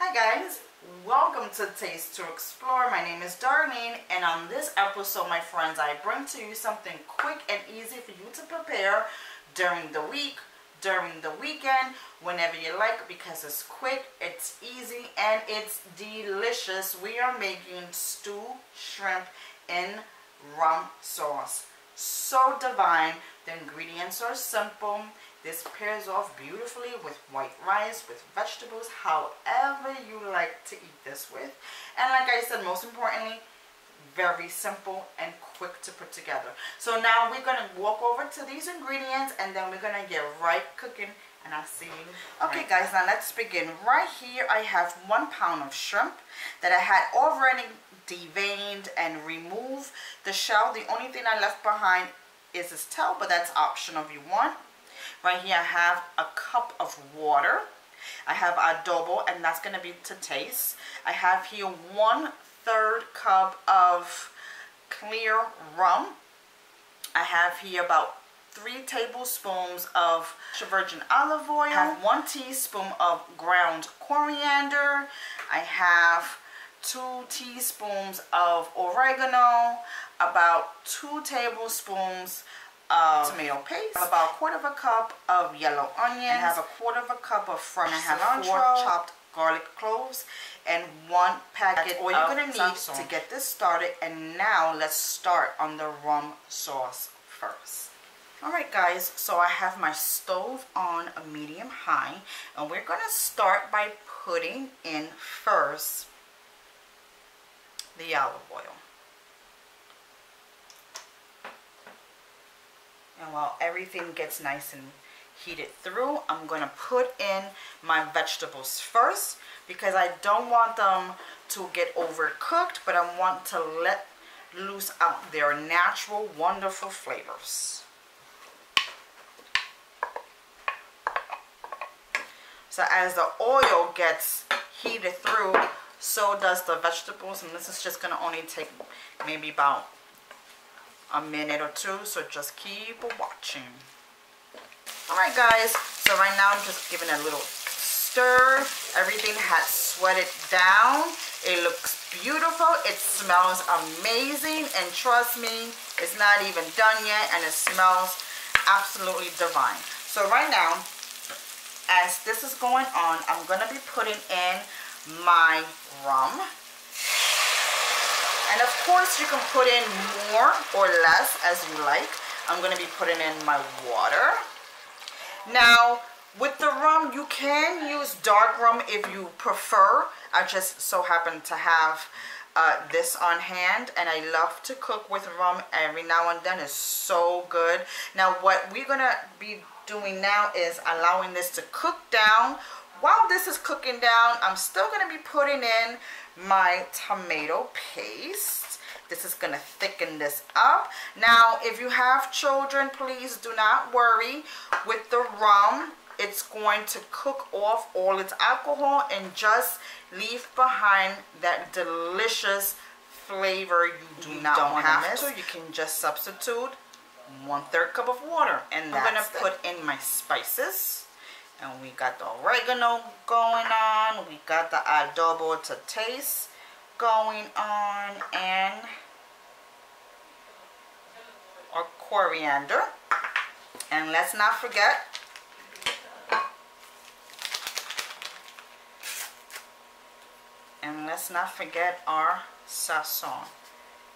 Hi guys, welcome to Taste to Explore. My name is Darlene, and on this episode, my friends, I bring to you something quick and easy for you to prepare during the week, during the weekend, whenever you like, because it's quick, it's easy, and it's delicious. We are making stewed shrimp in rum sauce. So divine. The ingredients are simple. This pairs off beautifully with white rice, with vegetables, however you like to eat this with. And like I said, most importantly, very simple and quick to put together. So now we're going to walk over to these ingredients and then we're going to get right cooking, and I'll see you. Okay guys, now let's begin. Right here I have 1 pound of shrimp that I had already deveined and removed the shell. The only thing I left behind is this tail, but that's optional if you want. Right here I have a cup of water. I have adobo, and that's going to be to taste. I have here 1/3 cup of clear rum. I have here about 3 tablespoons of virgin olive oil. I have 1 teaspoon of ground coriander. I have 2 teaspoons of oregano, about 2 tablespoons of tomato paste, about 1/4 cup of yellow onions. I have 1/4 cup of fresh cilantro, 4 chopped garlic cloves, and 1 packet of all you're going to need to get this started. And now let's start on the rum sauce first. Alright guys, so I have my stove on a medium high, and we're going to start by putting in first the olive oil. And while everything gets nice and heated through, I'm going to put in my vegetables first, because I don't want them to get overcooked, but I want to let loose out their natural, wonderful flavors. So as the oil gets heated through, so does the vegetables, and this is just going to only take maybe about a minute or 2, so just keep watching. Alright guys, so right now I'm just giving a little stir. Everything has sweated down. It looks beautiful. It smells amazing, and trust me, it's not even done yet, and it smells absolutely divine. So right now, as this is going on, I'm going to be putting in my rum. And of course you can put in more or less as you like. I'm going to be putting in my water. Now with the rum, you can use dark rum if you prefer. I just so happen to have this on hand, and I love to cook with rum every now and then. It's so good. Now what we're going to be doing now is allowing this to cook down. While this is cooking down, I'm still going to be putting in my tomato paste. This is going to thicken this up. Now, if you have children, please do not worry. With the rum, it's going to cook off all its alcohol and just leave behind that delicious flavor you don't have to. You can just substitute 1/3 cup of water. And I'm going to put in my spices. And we got the oregano going on. We got the adobo to taste going on. And our coriander. And let's not forget our sazon.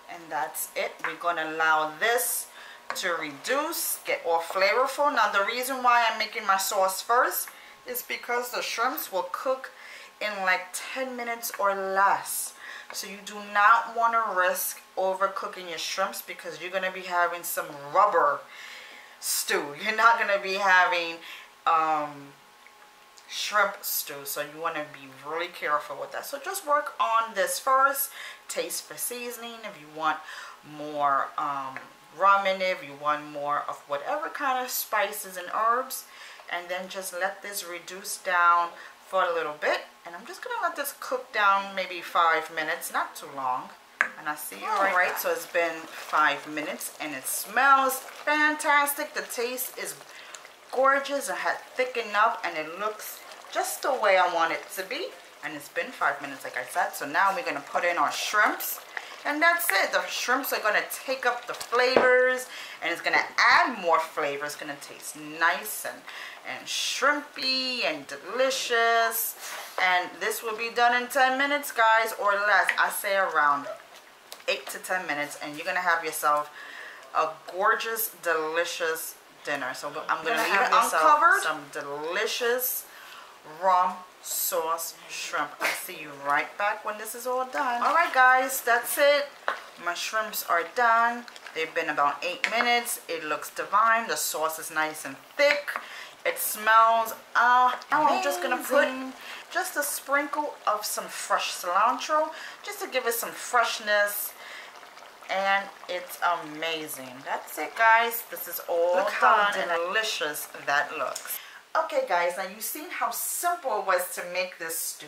And that's it. We're going to allow this to reduce, get all flavorful. Now the reason why I'm making my sauce first is because the shrimps will cook in like 10 minutes or less. So you do not want to risk overcooking your shrimps, because you're going to be having some rubber stew. You're not going to be having shrimp stew, so you want to be really careful with that. So just work on this first. Taste for seasoning if you want more rum in it, if you want more of whatever kind of spices and herbs, and then just let this reduce down for a little bit. And I'm just gonna let this cook down maybe 5 minutes, not too long, and I'll see you right back. So it's been 5 minutes and it smells fantastic. The taste is gorgeous. It had thickened up and it looks just the way I want it to be. And it's been 5 minutes, like I said. So now we're going to put in our shrimps. And that's it. The shrimps are going to take up the flavors. And it's going to add more flavor. It's going to taste nice and shrimpy and delicious. And this will be done in 10 minutes, guys, or less. I say around 8 to 10 minutes. And you're going to have yourself a gorgeous, delicious dinner. So I'm going to leave it uncovered. Some delicious rum sauce shrimp. I'll see you right back when this is all done. Alright guys, that's it. My shrimps are done. They've been about 8 minutes. It looks divine. The sauce is nice and thick. It smells now I'm just gonna put just a sprinkle of some fresh cilantro just to give it some freshness, and it's amazing. That's it guys. This is all done and delicious that looks. Okay guys, now you've seen how simple it was to make this stew.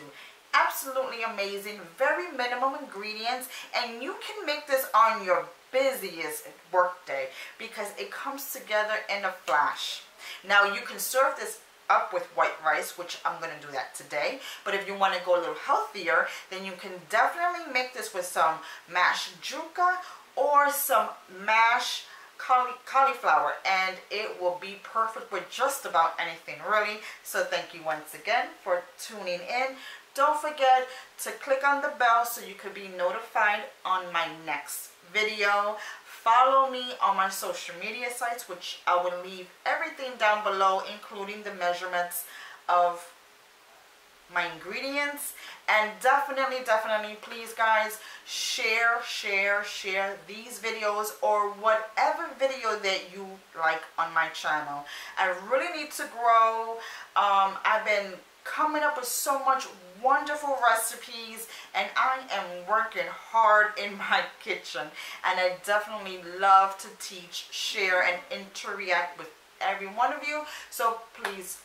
Absolutely amazing, very minimum ingredients, and you can make this on your busiest work day because it comes together in a flash. Now you can serve this up with white rice, which I'm going to do that today, but if you want to go a little healthier, then you can definitely make this with some mashed yuca or some mashed cauliflower, and it will be perfect with just about anything really. So thank you once again for tuning in. Don't forget to click on the bell so you could be notified on my next video. Follow me on my social media sites, which I will leave everything down below, including the measurements of my ingredients. And definitely please guys, share these videos or whatever video that you like on my channel. I really need to grow. I've been coming up with so much wonderful recipes, and I am working hard in my kitchen, and I definitely love to teach, share, and interact with every one of you. So please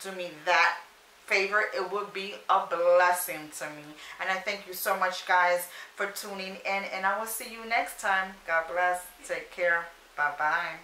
do me that favor. It would be a blessing to me, and I thank you so much guys for tuning in, and I will see you next time. God bless. Take care. Bye bye.